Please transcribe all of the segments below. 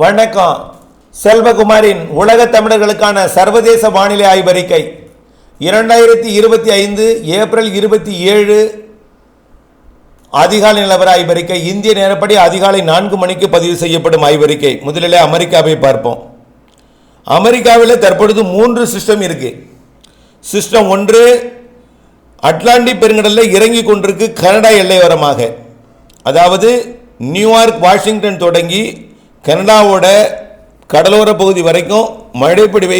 வணக்கம். செல்வகுமாரின் உலக தமிழர்களுக்கான சர்வதேச வானிலை ஆய்வறிக்கை 2025 ஏப்ரல் 27 அதிகாலை நிலவர ஆய்வறிக்கை. இந்திய நேரப்படி அதிகாலை 4 மணிக்கு பதிவு செய்யப்படும் ஆய்வறிக்கை. முதலில் அமெரிக்காவை பார்ப்போம். அமெரிக்காவில் தற்பொழுது 3 சிஸ்டம் இருக்கு. சிஸ்டம் 1 அட்லாண்டிக் பெருங்கடலில் இறங்கி கொண்டிருக்கு கனடா எல்லையோரமாக. அதாவது நியூயார்க் வாஷிங்டன் தொடங்கி கனடாவோட கடலோர பகுதி வரைக்கும் மழைப்பிடிவை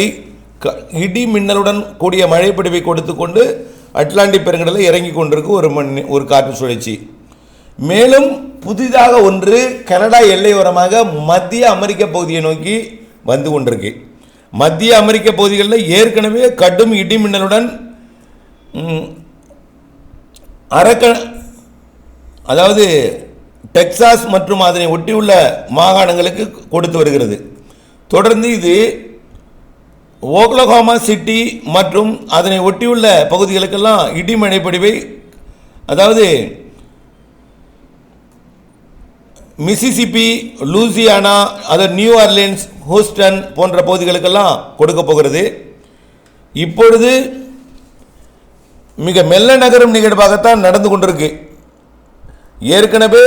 இடி மின்னலுடன் கூடிய மழைப்பிடிவை கொடுத்து கொண்டு அட்லாண்டிக் பெருங்கடலில் இறங்கி கொண்டிருக்கு ஒரு காற்று சுழற்சி. மேலும் புதிதாக ஒன்று கனடா எல்லையோரமாக மத்திய அமெரிக்க பகுதியை நோக்கி வந்து கொண்டிருக்கு. மத்திய அமெரிக்க பகுதிகளில் ஏற்கனவே கடும் இடி மின்னலுடன் அதாவது டெக்சாஸ் மற்றும் அதனை ஒட்டியுள்ள மாகாணங்களுக்கு கொடுத்து வருகிறது. தொடர்ந்து இது ஓக்லஹோமா சிட்டி மற்றும் அதனை ஒட்டியுள்ள பகுதிகளுக்கெல்லாம் இடி மழைப்பொழிவை, அதாவது மிசிசிப்பி, லூசியானா, அதாவது நியூ ஆர்லின்ஸ், ஹூஸ்டன் போன்ற பகுதிகளுக்கெல்லாம் கொடுக்க போகிறது. இப்பொழுது மிக மெல்ல நகரும் நிகழ்வாகத்தான் நடந்து கொண்டிருக்கு. ஏற்கனவே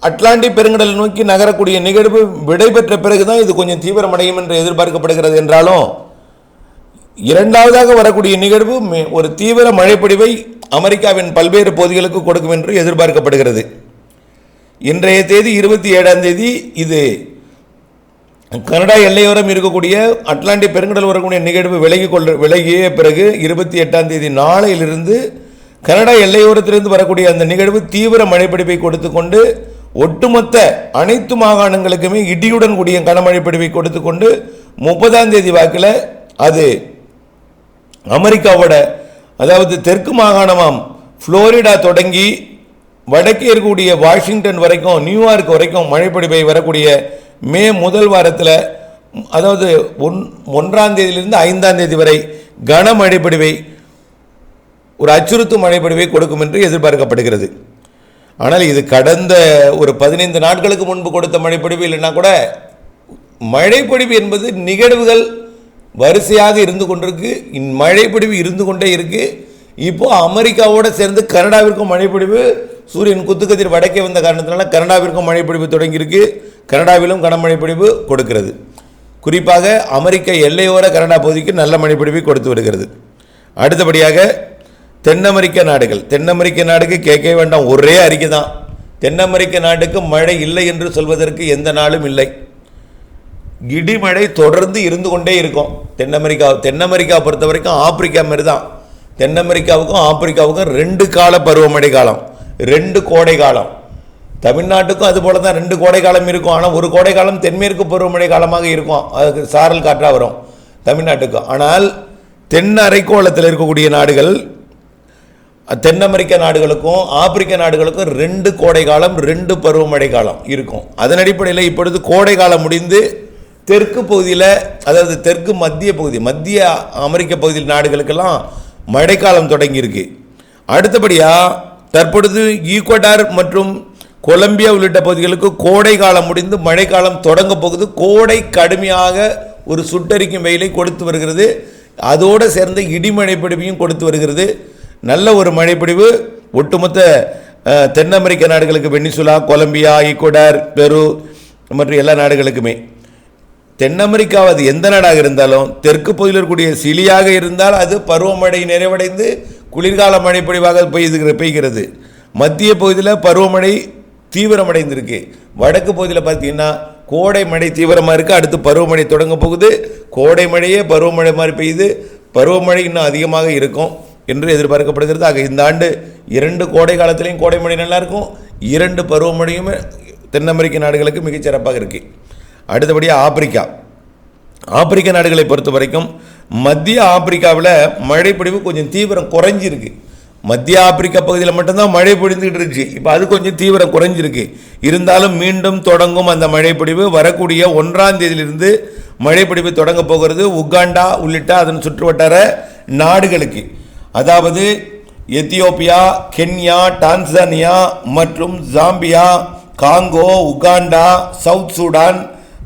அட்லாண்டிக் பெருங்கடலை நோக்கி நகரக்கூடிய நிகழ்வு விடைபெற்ற பிறகுதான் இது கொஞ்சம் தீவிரமடையும் என்று எதிர்பார்க்கப்படுகிறது. என்றாலும் இரண்டாவதாக வரக்கூடிய நிகழ்வு ஒரு தீவிர மழைப்பொழிவை அமெரிக்காவின் பல்வேறு பகுதிகளுக்கு கொடுக்கும் என்று எதிர்பார்க்கப்படுகிறது. இன்றைய தேதி 27 இது கனடா எல்லையோரம் இருக்கக்கூடிய அட்லாண்டிக் பெருங்கடல் வரக்கூடிய நிகழ்வு விலகிய பிறகு 28 நாளையிலிருந்து கனடா எல்லையோரத்திலிருந்து வரக்கூடிய அந்த நிகழ்வு தீவிர மழைப்பிடிப்பை கொடுத்து கொண்டு ஒட்டுமொத்த அனைத்து மாகாணங்களுக்குமே இடியுடன் கூடிய கனமழைப்பிடிப்பை கொடுத்து கொண்டு 30 வாக்கில் அது அமெரிக்காவோட, அதாவது தெற்கு மாகாணமாம் புளோரிடா தொடங்கி வடக்கே இருக்கக்கூடிய வாஷிங்டன் வரைக்கும், நியூயார்க் வரைக்கும் மழைப்பிடிப்பை வரக்கூடிய மே முதல் வாரத்தில், அதாவது 1 5 வரை கனமழைப்பிடிவை, ஒரு அச்சுறுத்தும் மழைப்பொழிவை கொடுக்கும் என்று எதிர்பார்க்கப்படுகிறது. ஆனால் இது கடந்த ஒரு 15 நாட்களுக்கு முன்பு கொடுத்த மழைப்பொழிவு இல்லைன்னா கூட, மழைப்பொழிவு என்பது நிகழ்வுகள் வரிசையாக இருந்து கொண்டிருக்கு. மழைப்பொழிவு இருந்து கொண்டே இருக்கு. இப்போ அமெரிக்காவோடு சேர்ந்து கனடாவிற்கும் மழைப்பொழிவு, சூரியன் குத்துக்கதிர் வடக்கே வந்த காரணத்தினால கனடாவிற்கும் மழைப்பொழிவு தொடங்கியிருக்கு. கனடாவிலும் கனமழைப்பொழிவு கொடுக்கிறது. குறிப்பாக அமெரிக்க எல்லையோர கனடா பகுதிக்கு நல்ல மழைப்பொழிவை கொடுத்து வருகிறது. அடுத்தபடியாக தென் அமெரிக்க நாடுகள். தென் அமெரிக்க நாடுக்கு கேட்க வேண்டாம், ஒரே அறிக்கை தான். தென் அமெரிக்க நாட்டுக்கு மழை இல்லை என்று சொல்வதற்கு எந்த நாளும் இல்லை. இடிமழை தொடர்ந்து இருந்து கொண்டே இருக்கும். தென் அமெரிக்கா பொறுத்த வரைக்கும் ஆப்பிரிக்கா மாதிரி தான். தென் அமெரிக்காவுக்கும் ஆப்பிரிக்காவுக்கும் 2 கால பருவமழை காலம், 2 கோடை காலம். தமிழ்நாட்டுக்கும் அது போல தான் 2 கோடை காலம் இருக்கும். ஆனால் ஒரு கோடை காலம் தென்மேற்கு பருவமழை காலமாக இருக்கும். அதுக்கு சாரல் காற்றாக வரும் தமிழ்நாட்டுக்கும். ஆனால் தென் அரைக்கோளத்தில் இருக்கக்கூடிய நாடுகள், தென் அமெரிக்க நாடுகளுக்கும் ஆப்பிரிக்க நாடுகளுக்கும் 2 கோடை காலம், 2 பருவமழை காலம் இருக்கும். அதன் அடிப்படையில் இப்பொழுது கோடை காலம் முடிந்து தெற்கு பகுதியில், அதாவது தெற்கு மத்திய பகுதி, மத்திய அமெரிக்க பகுதியில் நாடுகளுக்கெல்லாம் மழைக்காலம் தொடங்கியிருக்கு. அடுத்தபடியாக தற்பொழுது ஈக்குவடார் மற்றும் கொலம்பியா உள்ளிட்ட பகுதிகளுக்கு கோடை காலம் முடிந்து மழைக்காலம் தொடங்க போகுது. கோடை கடுமையாக ஒரு சுட்டரிக்கும் வெயிலை கொடுத்து வருகிறது. அதோடு சேர்ந்த இடிமழை பிடிப்பையும் கொடுத்து வருகிறது. நல்ல ஒரு மழைப்பிடிவு ஒட்டுமொத்த தென் அமெரிக்க நாடுகளுக்கு, வெனிசுலா, கொலம்பியா, ஈக்குவடார், பெரு மற்றும் எல்லா நாடுகளுக்குமே. தென் அமெரிக்கா அது எந்த நாடாக இருந்தாலும், தெற்கு பகுதியில் இருக்கக்கூடிய சிலியாக இருந்தால் அது பருவமழை நிறைவடைந்து குளிர்கால மழைப்பொழிவாக பெய்கிறது. மத்திய பகுதியில் பருவமழை தீவிரமடைந்திருக்கு. வடக்கு பகுதியில் பார்த்தீங்கன்னா கோடை மழை தீவிரமாக இருக்குது. அடுத்து பருவமழை தொடங்க போகுது. கோடை மழையே பருவமழை மாதிரி பெய்யுது. பருவமழை இன்னும் அதிகமாக இருக்கும் என்று எதிர்பார்க்கப்படுகிறது. ஆக இந்த ஆண்டு 2 கோடை காலத்திலையும் கோடை மழை நல்லாயிருக்கும். 2 பருவமழையுமே தென் அமெரிக்க நாடுகளுக்கு மிகச்சிறப்பாக இருக்குது. அடுத்தபடியாக ஆப்பிரிக்க நாடுகளை பொறுத்த வரைக்கும் மத்திய ஆப்பிரிக்காவில் மழைப்பொழிவு கொஞ்சம் தீவிரம் குறைஞ்சிருக்கு. மத்திய ஆப்பிரிக்கா பகுதியில் மட்டும்தான் மழை பொழிந்துகிட்டு இருந்துச்சு. இப்போ அது கொஞ்சம் தீவிரம் குறைஞ்சிருக்கு. இருந்தாலும் மீண்டும் தொடங்கும் அந்த மழைப்பொழிவு. வரக்கூடிய 1 மழைப்பொழிவு தொடங்க போகிறது உகாண்டா உள்ளிட்ட அதன் சுற்றுவட்டார நாடுகளுக்கு. அதாவது எத்தியோப்பியா, கென்யா, டான்சானியா மற்றும் Zambia Congo, Uganda, south Sudan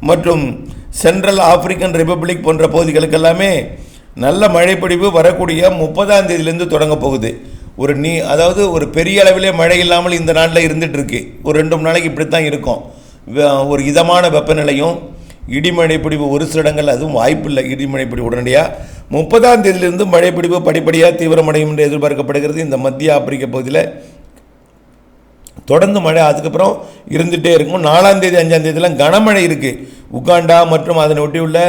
மற்றும் சென்ட்ரல் ஆப்பிரிக்கன் ரிப்பப்ளிக் போன்ற பகுதிகளுக்கு எல்லாமே நல்ல மழைப்பொழிவு வரக்கூடிய 30ஆம் தேதியிலிருந்து தொடங்க போகுது. அதாவது ஒரு பெரிய அளவிலே மழை இல்லாமல் இந்த நாட்டில் இருந்துட்டு இருக்கு. ஒரு 2-3 நாளைக்கு இப்படித்தான் இருக்கும். ஒரு இதமான வெப்பநிலையும் இடிமழை பிடிப்பு ஒரு சில இடங்கள், அதுவும் வாய்ப்பில்லை இடிமழை பிடிப்பு உடனடியாக. 30ஆம் தேதியிலிருந்து மழை பிடிப்பு படிப்படியாக தீவிரமடையும் என்று எதிர்பார்க்கப்படுகிறது. இந்த மத்திய ஆப்பிரிக்க பகுதியில் தொடர்ந்து மழை அதுக்கப்புறம் இருந்துகிட்டே இருக்கும். 4ஆம் தேதி 5ஆம் தேதியெல்லாம் கனமழை இருக்குது. உகாண்டா மற்றும் அதனை ஒட்டியுள்ள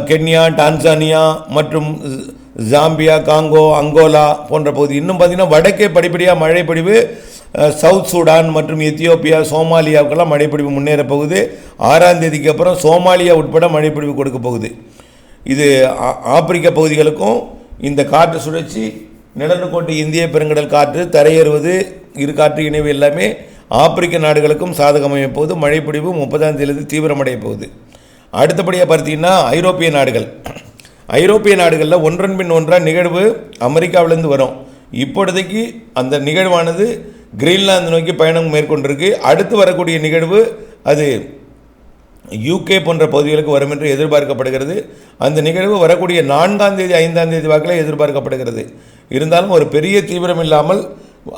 கென்யா, டான்சானியா மற்றும் ஜாம்பியா, காங்கோ, அங்கோலா போன்ற பகுதி. இன்னும் பார்த்திங்கன்னா வடக்கே படிப்படியாக மழை பொழிவு சவுத் சூடான் மற்றும் எத்தியோப்பியா, சோமாலியாவுக்கெல்லாம் மழைப்பொழிவு முன்னேற போகுது. 6ஆம் தேதிக்கு அப்புறம் சோமாலியா உட்பட மழைப்பொழிவு கொடுக்க போகுது. இது ஆப்பிரிக்க பகுதிகளுக்கும் இந்த காற்று சுழற்சி, நிலநடுக்கோட்டு இந்திய பெருங்கடல் காற்று, தரையேறுவது, இரு காற்று இணைவு எல்லாமே ஆப்பிரிக்க நாடுகளுக்கும் சாதகமைய போகுது. மழைப்பொழிவு 30ஆம் தேதியிலிருந்து தீவிரமடைய போகுது. அடுத்தபடியாக பார்த்தீங்கன்னா ஐரோப்பிய நாடுகளில் ஒன்றன் பின் ஒன்றாக நிகழ்வு அமெரிக்காவிலேருந்து வரும். இப்பொழுதைக்கு அந்த நிகழ்வானது கிரீன்லாந்து நோக்கி பயணம் மேற்கொண்டிருக்கு. அடுத்து வரக்கூடிய நிகழ்வு அது யூகே போன்ற பகுதிகளுக்கு வரும் என்று எதிர்பார்க்கப்படுகிறது. அந்த நிகழ்வு வரக்கூடிய 4ஆம் தேதி 5ஆம் தேதி வாக்கில் எதிர்பார்க்கப்படுகிறது. இருந்தாலும் ஒரு பெரிய தீவிரம் இல்லாமல்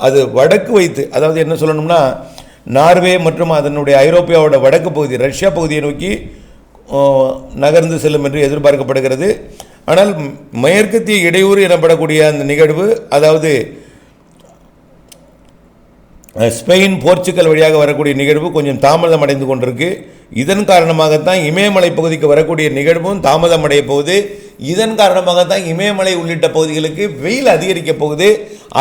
அது வடக்கு வைத்து, அதாவது என்ன சொல்லணும்னா நார்வே மற்றும் அதனுடைய ஐரோப்பியாவோட வடக்கு பகுதி, ரஷ்யா பகுதியை நோக்கி நகர்ந்து செல்லும் என்று எதிர்பார்க்கப்படுகிறது. ஆனால் மேற்கத்திய இடையூறு எனப்படக்கூடிய அந்த நிகழ்வு, அதாவது ஸ்பெயின், போர்ச்சுகல் வழியாக வரக்கூடிய நிகழ்வு கொஞ்சம் தாமதம் அடைந்து கொண்டிருக்கு. இதன் காரணமாகத்தான் இமயமலை பகுதிக்கு வரக்கூடிய நிகழ்வும் தாமதம் அடைய போகுது. இதன் காரணமாகத்தான் இமயமலை உள்ளிட்ட பகுதிகளுக்கு வெயில் அதிகரிக்க போகுது.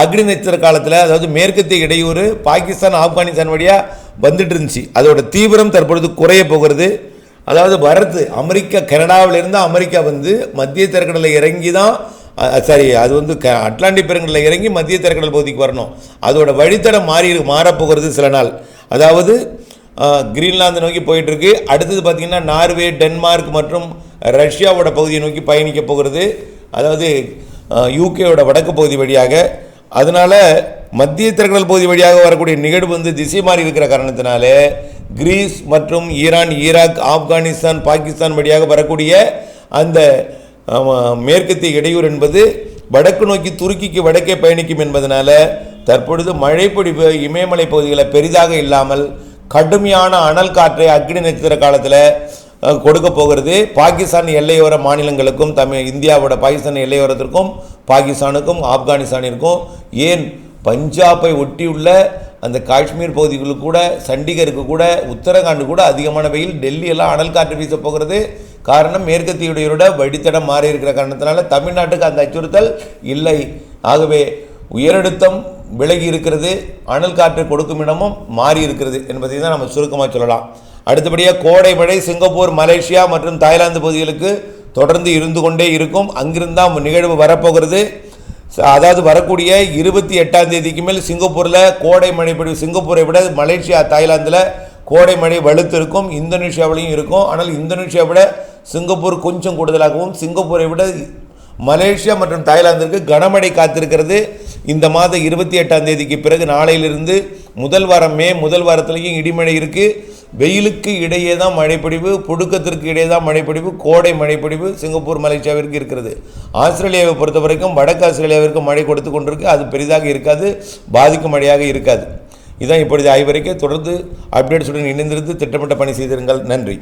அக்னி நட்சத்திர காலத்தில், அதாவது மேற்கத்திய இடையூறு பாகிஸ்தான், ஆப்கானிஸ்தான் வழியாக வந்துட்டு இருந்துச்சு. அதோட தீவிரம் தற்பொழுது குறைய போகிறது. அதாவது வரது கனடாவிலிருந்து அமெரிக்கா வந்து மத்திய தரைக்கடலில் இறங்கி தான், அது வந்து அட்லாண்டிக் பெருங்கடலில் இறங்கி மத்திய தரைக்கடல் பகுதிக்கு வரணும். அதோட வழித்தடம் மாறப்போகிறது சில நாள். அதாவது கிரீன்லாந்து நோக்கி போயிட்டுருக்கு. அடுத்தது பார்த்திங்கன்னா நார்வே, டென்மார்க் மற்றும் ரஷ்யாவோட பகுதியை நோக்கி பயணிக்க போகிறது, அதாவது யூகேவோட வடக்கு பகுதி வழியாக. அதனால் மத்திய தரைக்கடல் பகுதி வழியாக வரக்கூடிய நிகழ்வு வந்து திசை மாறி இருக்கிற காரணத்தினால கிரீஸ் மற்றும் ஈரான், ஈராக், ஆப்கானிஸ்தான், பாகிஸ்தான் வழியாக வரக்கூடிய அந்த மேற்கத்திய இடையூறு என்பது வடக்கு நோக்கி துருக்கிக்கு வடக்கே பயணிக்கும் என்பதனால தற்பொழுது மழைப்பொழிவு இமயமலை பகுதிகளில் பெரிதாக இல்லாமல் கடுமையான அனல் காற்றை அக்னி நட்சத்திர காலத்தில் கொடுக்க போகிறது. பாகிஸ்தான் எல்லையோர மாநிலங்களுக்கும், இந்தியாவோட பாகிஸ்தான் எல்லையோரத்திற்கும், பாகிஸ்தானுக்கும், ஆப்கானிஸ்தானிற்கும், ஏன் பஞ்சாபை ஒட்டியுள்ள அந்த காஷ்மீர் பகுதிகளுக்கு கூட, சண்டிகருக்கு கூட, உத்தரகாண்டு கூட அதிகமான வெயில், டெல்லியெல்லாம் அனல் காற்று வீச போகிறது. காரணம் மேற்கத்திய இடையூறோட வழித்தடம் மாறி இருக்கிற காரணத்தினால தமிழ்நாட்டுக்கு அந்த அச்சுறுத்தல் இல்லை. ஆகவே உயரழுத்தம் விலகி இருக்கிறது, அனல் காற்று கொடுக்கும் இடமும் மாறி இருக்கிறது என்பதை தான் நம்ம சுருக்கமாக சொல்லலாம். அடுத்தபடியாக கோடை மழை சிங்கப்பூர், மலேசியா மற்றும் தாய்லாந்து பகுதிகளுக்கு தொடர்ந்து இருந்து கொண்டே இருக்கும். அங்கிருந்தான் நிகழ்வு வரப்போகிறது. அதாவது வரக்கூடிய 28ஆம் தேதிக்கு மேல் சிங்கப்பூரில் கோடை மழை பொழிவு, சிங்கப்பூரை விட மலேசியா, தாய்லாந்தில் கோடை மழை வலுத்து இருக்கும். இந்தோனேஷியாவிலையும் இருக்கும். ஆனால் இந்தோனேஷியா விட சிங்கப்பூர் கொஞ்சம் கூடுதலாகவும், சிங்கப்பூரை விட மலேசியா மற்றும் தாய்லாந்திற்கு கனமழை காத்திருக்கிறது. இந்த மாதம் 28ஆம் தேதிக்கு பிறகு நாளையிலிருந்து முதல் வாரம் முதல் வாரத்திலையும் இடிமழை இருக்குது. வெயிலுக்கு இடையே தான் மழைப்பொழிவு, புடுக்கத்திற்கு இடையே தான் மழைப்பொழிவு, கோடை மழைப்பொழிவு சிங்கப்பூர், மலேசியாவிற்கு இருக்கிறது. ஆஸ்திரேலியாவை பொறுத்த வரைக்கும் வடக்கு ஆஸ்திரேலியாவிற்கு மழை கொடுத்து கொண்டிருக்கு. அது பெரிதாக இருக்காது, பாதிக்கும் மழையாக இருக்காது. இதுதான் இப்பொழுது ஆய்வறிக்கை. தொடர்ந்து அப்டேட்ஸுடன் இணைந்திருந்து திட்டமிட்ட பணி செய்திருங்கள். நன்றி.